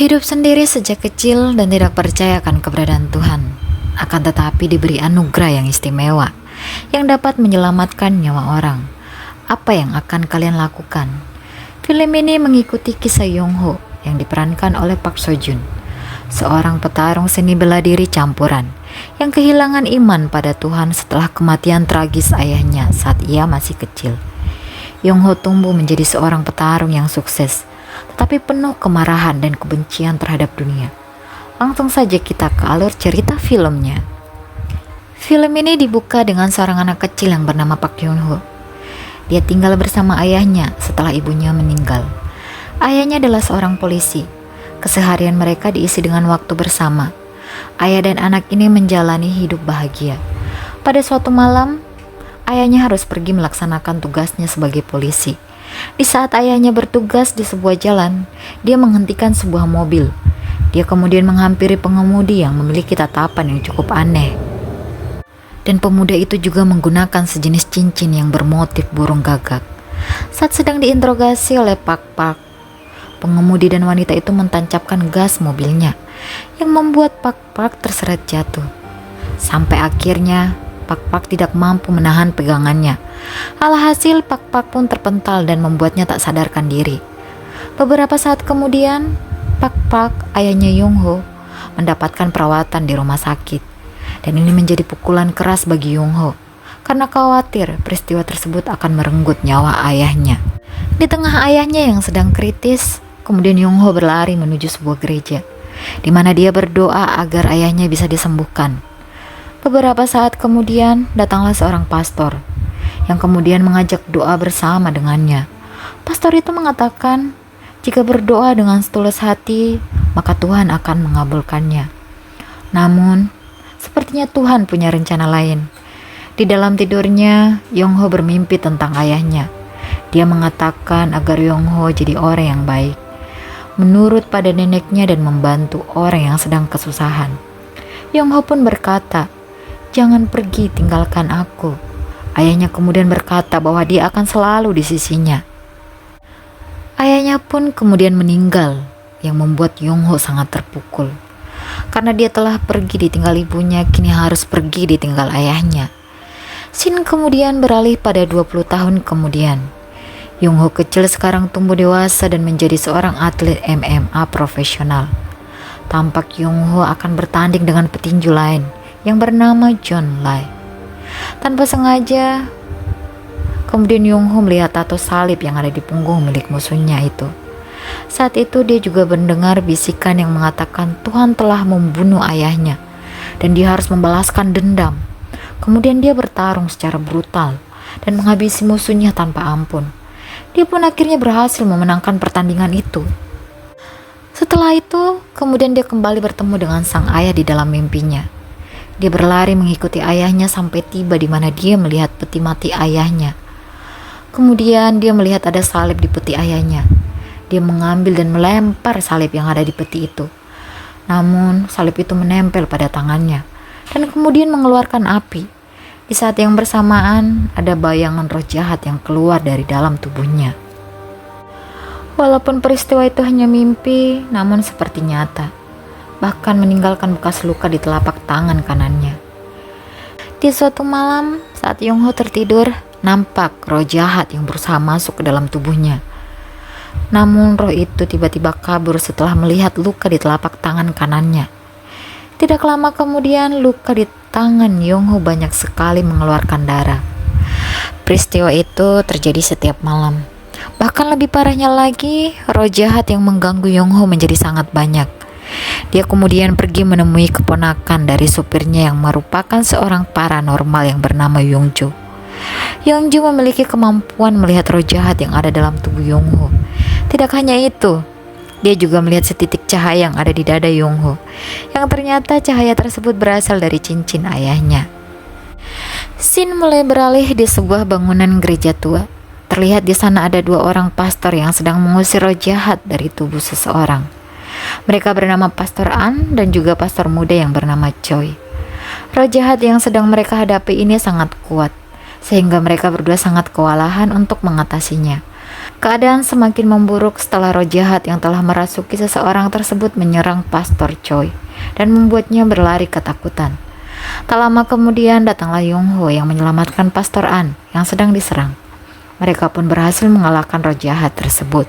Hidup sendiri sejak kecil dan tidak percaya akan keberadaan Tuhan, akan tetapi diberi anugerah yang istimewa yang dapat menyelamatkan nyawa orang. Apa yang akan kalian lakukan? Film ini mengikuti kisah Yong Ho yang diperankan oleh Park Seo Joon, seorang petarung seni bela diri campuran yang kehilangan iman pada Tuhan setelah kematian tragis ayahnya saat ia masih kecil. Yong Ho tumbuh menjadi seorang petarung yang sukses, tetapi penuh kemarahan dan kebencian terhadap dunia. Langsung saja kita ke alur cerita filmnya. Film ini dibuka dengan seorang anak kecil yang bernama Park Hyun Ho. Dia tinggal bersama ayahnya setelah ibunya meninggal. Ayahnya adalah seorang polisi. Keseharian mereka diisi dengan waktu bersama. Ayah dan anak ini menjalani hidup bahagia. Pada suatu malam, ayahnya harus pergi melaksanakan tugasnya sebagai polisi. Di saat ayahnya bertugas di sebuah jalan, dia menghentikan sebuah mobil. Dia kemudian menghampiri pengemudi yang memiliki tatapan yang cukup aneh. Dan pemuda itu juga menggunakan sejenis cincin yang bermotif burung gagak. Saat sedang diinterogasi oleh Pak, pengemudi dan wanita itu mentancapkan gas mobilnya, yang membuat Pak terseret jatuh. Sampai akhirnya Pak tidak mampu menahan pegangannya. Alhasil Pak pun terpental dan membuatnya tak sadarkan diri. Beberapa saat kemudian, Pak, ayahnya Yong Ho, mendapatkan perawatan di rumah sakit. Dan ini menjadi pukulan keras bagi Yong Ho, karena khawatir peristiwa tersebut akan merenggut nyawa ayahnya. Di tengah ayahnya yang sedang kritis, kemudian Yong Ho berlari menuju sebuah gereja, di mana dia berdoa agar ayahnya bisa disembuhkan. Beberapa saat kemudian datanglah seorang pastor yang kemudian mengajak doa bersama dengannya. Pastor itu mengatakan jika berdoa dengan setulus hati maka Tuhan akan mengabulkannya. Namun sepertinya Tuhan punya rencana lain. Di dalam tidurnya Yong Ho bermimpi tentang ayahnya. Dia mengatakan agar Yong Ho jadi orang yang baik, menurut pada neneknya dan membantu orang yang sedang kesusahan. Yong Ho pun berkata, "Jangan pergi tinggalkan aku." Ayahnya kemudian berkata bahwa dia akan selalu di sisinya. Ayahnya pun kemudian meninggal, yang membuat Yong Ho sangat terpukul. Karena dia telah pergi ditinggal ibunya, kini harus pergi ditinggal ayahnya. Scene kemudian beralih pada 20 tahun kemudian. Yong Ho kecil sekarang tumbuh dewasa dan menjadi seorang atlet MMA profesional. Tampak Yong Ho akan bertanding dengan petinju lain yang bernama John Lai. Tanpa sengaja, kemudian Yong Ho melihat tato salib yang ada di punggung milik musuhnya itu. Saat itu dia juga mendengar bisikan yang mengatakan Tuhan telah membunuh ayahnya dan dia harus membalaskan dendam. Kemudian dia bertarung secara brutal dan menghabisi musuhnya tanpa ampun. Dia pun akhirnya berhasil memenangkan pertandingan itu. Setelah itu, kemudian dia kembali bertemu dengan sang ayah di dalam mimpinya. Dia berlari mengikuti ayahnya sampai tiba di mana dia melihat peti mati ayahnya. Kemudian dia melihat ada salib di peti ayahnya. Dia mengambil dan melempar salib yang ada di peti itu. Namun salib itu menempel pada tangannya dan kemudian mengeluarkan api. Di saat yang bersamaan ada bayangan roh jahat yang keluar dari dalam tubuhnya. Walaupun peristiwa itu hanya mimpi, namun seperti nyata. Bahkan meninggalkan bekas luka di telapak tangan kanannya. Di suatu malam, saat Yong Ho tertidur, nampak roh jahat yang berusaha masuk ke dalam tubuhnya. Namun roh itu tiba-tiba kabur setelah melihat luka di telapak tangan kanannya. Tidak lama kemudian, luka di tangan Yong Ho banyak sekali mengeluarkan darah. Peristiwa itu terjadi setiap malam. Bahkan lebih parahnya lagi, roh jahat yang mengganggu Yong Ho menjadi sangat banyak. Dia kemudian pergi menemui keponakan dari supirnya yang merupakan seorang paranormal yang bernama Yongju. Yongju memiliki kemampuan melihat roh jahat yang ada dalam tubuh Yong Ho. Tidak hanya itu, dia juga melihat setitik cahaya yang ada di dada Yong Ho, yang ternyata cahaya tersebut berasal dari cincin ayahnya. Scene mulai beralih di sebuah bangunan gereja tua. Terlihat di sana ada 2 orang pastor yang sedang mengusir roh jahat dari tubuh seseorang. Mereka bernama Pastor An dan juga pastor muda yang bernama Choi. Roh jahat yang sedang mereka hadapi ini sangat kuat, sehingga mereka berdua sangat kewalahan untuk mengatasinya. Keadaan semakin memburuk setelah roh jahat yang telah merasuki seseorang tersebut menyerang Pastor Choi dan membuatnya berlari ketakutan. Tak lama kemudian datanglah Yong Ho yang menyelamatkan Pastor An yang sedang diserang. Mereka pun berhasil mengalahkan roh jahat tersebut.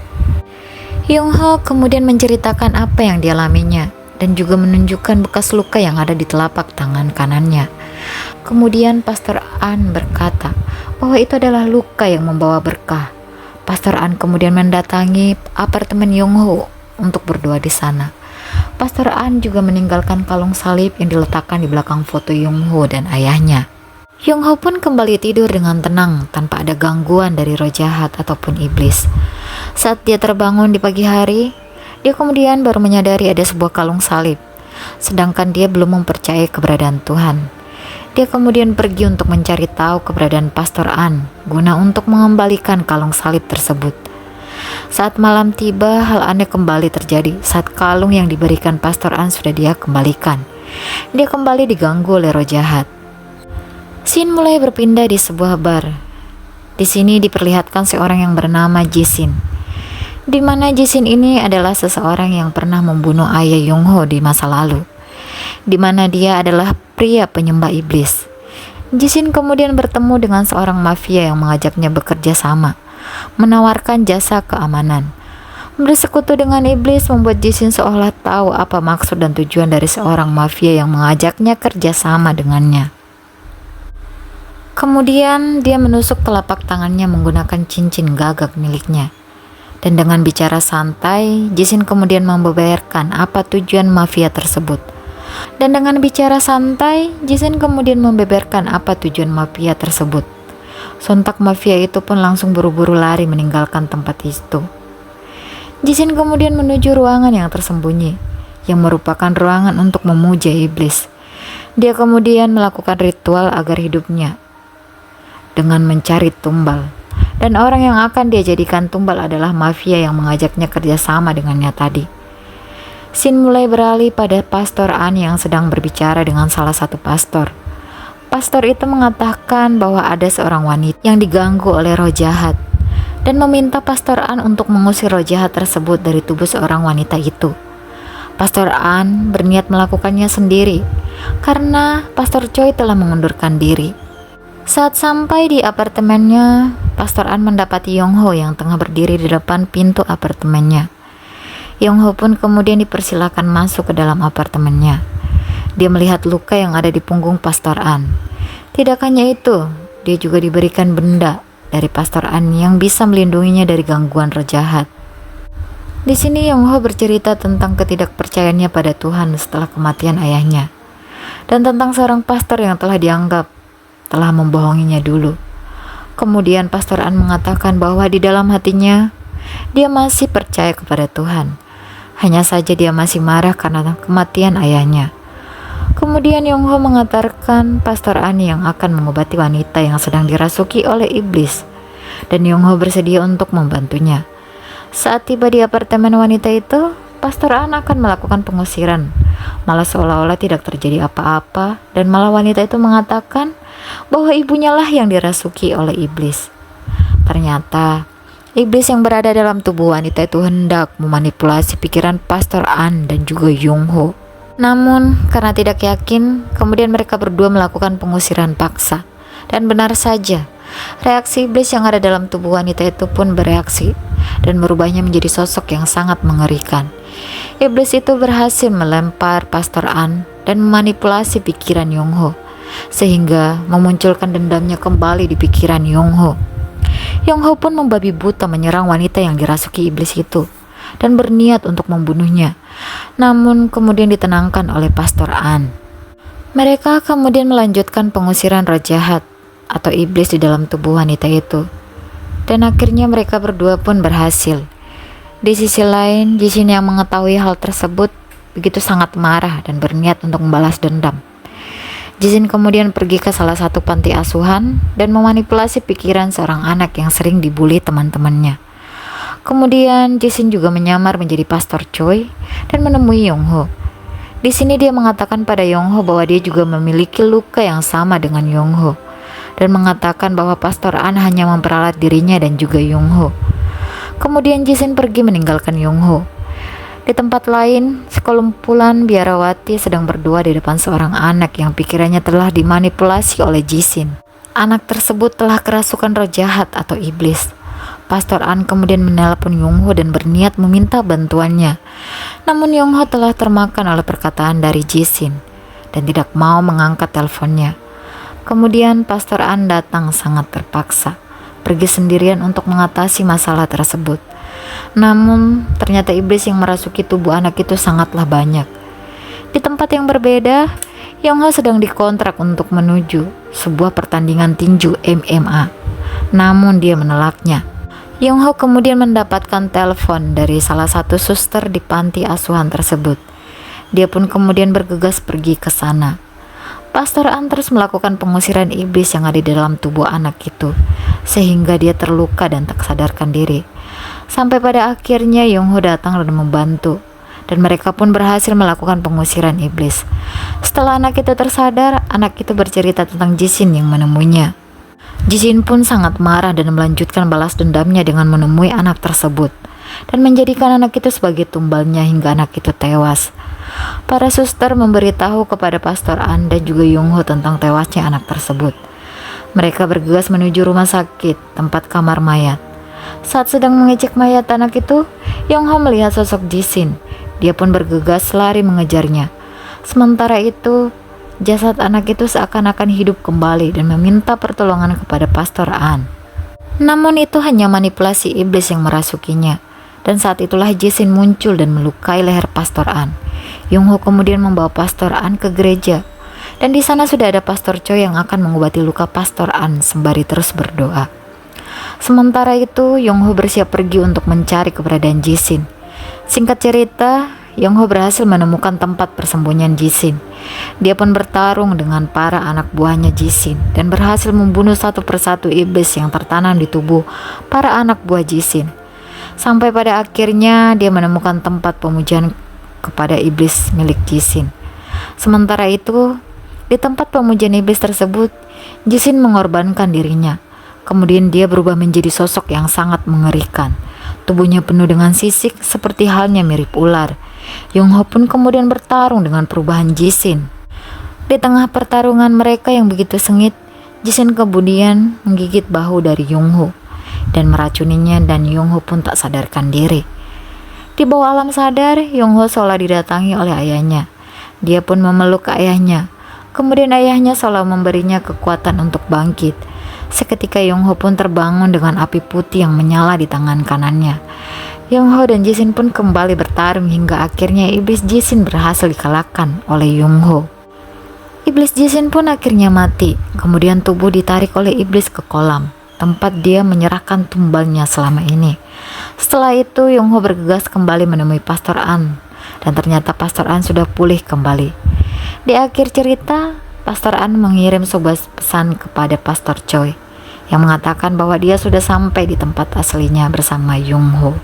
Yong Ho kemudian menceritakan apa yang dialaminya dan juga menunjukkan bekas luka yang ada di telapak tangan kanannya. Kemudian Pastor An berkata bahwa itu adalah luka yang membawa berkah. Pastor An kemudian mendatangi apartemen Yong Ho untuk berdoa di sana. Pastor An juga meninggalkan kalung salib yang diletakkan di belakang foto Yong Ho dan ayahnya. Yong Ho pun kembali tidur dengan tenang tanpa ada gangguan dari roh jahat ataupun iblis. Saat dia terbangun di pagi hari, dia kemudian baru menyadari ada sebuah kalung salib, sedangkan dia belum mempercayai keberadaan Tuhan. Dia kemudian pergi untuk mencari tahu keberadaan Pastor An guna untuk mengembalikan kalung salib tersebut. Saat malam tiba, hal aneh kembali terjadi saat kalung yang diberikan Pastor An sudah dia kembalikan. Dia kembali diganggu oleh roh jahat. Scene mulai berpindah di sebuah bar. Di sini diperlihatkan seorang yang bernama Jisin, di mana Jisin ini adalah seseorang yang pernah membunuh ayah Yong Ho di masa lalu, di mana dia adalah pria penyembah iblis. Jisin kemudian bertemu dengan seorang mafia yang mengajaknya bekerja sama, menawarkan jasa keamanan. Bersekutu dengan iblis membuat Jisin seolah tahu apa maksud dan tujuan dari seorang mafia yang mengajaknya kerja sama dengannya. Kemudian dia menusuk telapak tangannya menggunakan cincin gagak miliknya. Dan dengan bicara santai, Jisin kemudian membeberkan apa tujuan mafia tersebut. Dan dengan bicara santai, Jisin kemudian membeberkan apa tujuan mafia tersebut. Sontak mafia itu pun langsung buru-buru lari meninggalkan tempat itu. Jisin kemudian menuju ruangan yang tersembunyi, yang merupakan ruangan untuk memuja iblis. Dia kemudian melakukan ritual agar hidupnya dengan mencari tumbal, dan orang yang akan dia jadikan tumbal adalah mafia yang mengajaknya kerjasama dengannya tadi. Scene mulai beralih pada Pastor An yang sedang berbicara dengan salah satu pastor. Pastor itu mengatakan bahwa ada seorang wanita yang diganggu oleh roh jahat dan meminta Pastor An untuk mengusir roh jahat tersebut dari tubuh seorang wanita itu. Pastor An berniat melakukannya sendiri karena Pastor Choi telah mengundurkan diri. Saat sampai di apartemennya, Pastor An mendapati Yong Ho yang tengah berdiri di depan pintu apartemennya. Yong Ho pun kemudian dipersilakan masuk ke dalam apartemennya. Dia melihat luka yang ada di punggung Pastor An. Tidak hanya itu, dia juga diberikan benda dari Pastor An yang bisa melindunginya dari gangguan roh jahat. Di sini Yong Ho bercerita tentang ketidakpercayaannya pada Tuhan setelah kematian ayahnya, dan tentang seorang pastor yang telah dianggap telah membohonginya dulu. Kemudian Pastor An mengatakan bahwa di dalam hatinya dia masih percaya kepada Tuhan. Hanya saja dia masih marah karena kematian ayahnya. Kemudian Yong Ho mengatakan Pastor An yang akan mengobati wanita yang sedang dirasuki oleh iblis, dan Yong Ho bersedia untuk membantunya. Saat tiba di apartemen wanita itu, Pastor An akan melakukan pengusiran, malah seolah-olah tidak terjadi apa-apa, dan malah wanita itu mengatakan bahwa ibunya lah yang dirasuki oleh iblis. Ternyata iblis yang berada dalam tubuh wanita itu hendak memanipulasi pikiran Pastor An dan juga Yong Ho. Namun karena tidak yakin, kemudian mereka berdua melakukan pengusiran paksa. Dan benar saja, reaksi iblis yang ada dalam tubuh wanita itu pun bereaksi dan merubahnya menjadi sosok yang sangat mengerikan. Iblis itu berhasil melempar Pastor An dan memanipulasi pikiran Yong Ho, sehingga memunculkan dendamnya kembali di pikiran Yong Ho. Yong Ho pun membabi buta menyerang wanita yang dirasuki iblis itu dan berniat untuk membunuhnya, namun kemudian ditenangkan oleh Pastor An. Mereka kemudian melanjutkan pengusiran roh jahat atau iblis di dalam tubuh wanita itu, dan akhirnya mereka berdua pun berhasil. Di sisi lain, Jisin yang mengetahui hal tersebut begitu sangat marah dan berniat untuk membalas dendam. Jisin kemudian pergi ke salah satu panti asuhan dan memanipulasi pikiran seorang anak yang sering dibully teman-temannya. Kemudian Jisin juga menyamar menjadi Pastor Choi dan menemui Yong Ho. Di sini dia mengatakan pada Yong Ho bahwa dia juga memiliki luka yang sama dengan Yong Ho, dan mengatakan bahwa Pastor An hanya memperalat dirinya dan juga Yong Ho. Kemudian Jisin pergi meninggalkan Yongho. Di tempat lain, sekelumpulan biarawati sedang berdua di depan seorang anak yang pikirannya telah dimanipulasi oleh Jisin. Anak tersebut telah kerasukan roh jahat atau iblis. Pastor An kemudian menelpon Yongho dan berniat meminta bantuannya. Namun Yongho telah termakan oleh perkataan dari Jisin dan tidak mau mengangkat teleponnya. Kemudian Pastor An datang sangat terpaksa, pergi sendirian untuk mengatasi masalah tersebut. Namun ternyata iblis yang merasuki tubuh anak itu sangatlah banyak. Di tempat yang berbeda, Yongho sedang dikontrak untuk menuju sebuah pertandingan tinju MMA. Namun dia menolaknya. Yongho kemudian mendapatkan telepon dari salah satu suster di panti asuhan tersebut. Dia pun kemudian bergegas pergi ke sana. Pastor An terus melakukan pengusiran iblis yang ada di dalam tubuh anak itu, sehingga dia terluka dan tak sadarkan diri. Sampai pada akhirnya Yongho datang dan membantu, dan mereka pun berhasil melakukan pengusiran iblis. Setelah anak itu tersadar, anak itu bercerita tentang Jisin yang menemuinya. Jisin pun sangat marah dan melanjutkan balas dendamnya dengan menemui anak tersebut, dan menjadikan anak itu sebagai tumbalnya hingga anak itu tewas. Para suster memberitahu kepada Pastor An dan juga Yongho tentang tewasnya anak tersebut. Mereka bergegas menuju rumah sakit, tempat kamar mayat. Saat sedang mengecek mayat anak itu, Yongho melihat sosok Jisin. Dia pun bergegas lari mengejarnya. Sementara itu, jasad anak itu seakan-akan hidup kembali dan meminta pertolongan kepada Pastor An. Namun itu hanya manipulasi iblis yang merasukinya. Dan saat itulah Jisin muncul dan melukai leher Pastor An. Yongho kemudian membawa Pastor An ke gereja. Dan di sana sudah ada Pastor Choi yang akan mengobati luka Pastor An sembari terus berdoa. Sementara itu, Yongho bersiap pergi untuk mencari keberadaan Jisin. Singkat cerita, Yongho berhasil menemukan tempat persembunyian Jisin. Dia pun bertarung dengan para anak buahnya Jisin dan berhasil membunuh satu persatu iblis yang tertanam di tubuh para anak buah Jisin. Sampai pada akhirnya dia menemukan tempat pemujaan kepada iblis milik Jisin. Sementara itu, di tempat pemujaan iblis tersebut, Jisin mengorbankan dirinya. Kemudian dia berubah menjadi sosok yang sangat mengerikan. Tubuhnya penuh dengan sisik seperti halnya mirip ular. Yongho pun kemudian bertarung dengan perubahan Jisin. Di tengah pertarungan mereka yang begitu sengit, Jisin kemudian menggigit bahu dari Yongho dan meracuninya, dan Yongho pun tak sadarkan diri. Di bawah alam sadar, Yongho seolah didatangi oleh ayahnya. Dia pun memeluk ayahnya. Kemudian ayahnya seolah memberinya kekuatan untuk bangkit. Seketika Yongho pun terbangun dengan api putih yang menyala di tangan kanannya. Yongho dan Jisin pun kembali bertarung hingga akhirnya iblis Jisin berhasil dikalahkan oleh Yongho. Iblis Jisin pun akhirnya mati. Kemudian tubuh ditarik oleh iblis ke kolam, tempat dia menyerahkan tumbalnya selama ini. Setelah itu Yongho bergegas kembali menemui Pastor An, dan ternyata Pastor An sudah pulih kembali. Di akhir cerita, Pastor An mengirim sebuah pesan kepada Pastor Choi yang mengatakan bahwa dia sudah sampai di tempat aslinya bersama Yongho.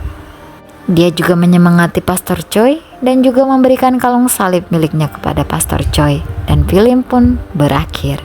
Dia juga menyemangati Pastor Choi dan juga memberikan kalung salib miliknya kepada Pastor Choi, dan film pun berakhir.